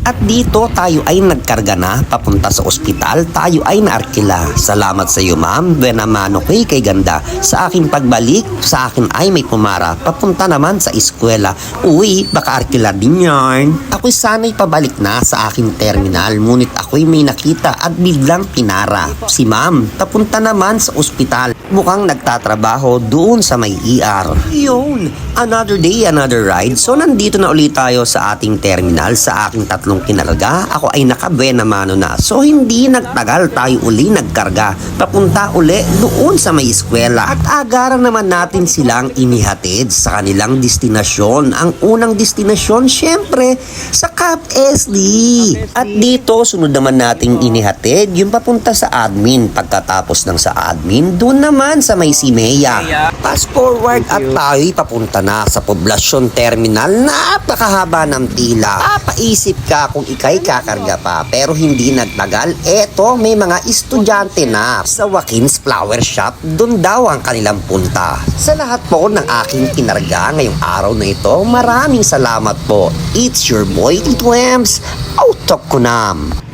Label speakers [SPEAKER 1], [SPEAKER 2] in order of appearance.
[SPEAKER 1] At dito tayo ay nagkarga na papunta sa ospital, tayo ay naarkila. Salamat sa iyo ma'am, buena mano kay ganda. Sa aking pagbalik, sa akin ay may kumara, papunta naman sa eskwela. Uy, baka arkila din yarn. Ako'y sana'y pabalik na sa aking terminal, ngunit ako'y may nakita at biglang pinara. Si ma'am, papunta naman sa ospital. Mukhang nagtatrabaho doon sa may ER. Yun, another day, another ride. So nandito na ulit tayo sa ating terminal, sa aking tatlong kinarga. Ako ay nakabuena mano na. So hindi nagtagal tayo uli nagkarga. Papunta uli doon sa may eskwela. At agaran naman natin silang inihatid sa kanilang destinasyon. Ang unang destinasyon, syempre, sa Cap SD. At dito, sunod naman nating inihatid yung papunta sa admin. Pagkatapos ng sa admin, doon naman sa may Simea. Fast forward at tayo'y papunta na sa Poblacion Terminal. Napakahaba ng pila. Paisip ka kung ikay kakarga pa, pero hindi nagtagal. Eto, may mga estudyante na sa Joaquin's Flower Shop. Doon daw ang kanilang punta. Sa lahat po ng aking kinarga ngayong araw na ito, maraming salamat po. It's your boy Tito Ems, Autok Kunam.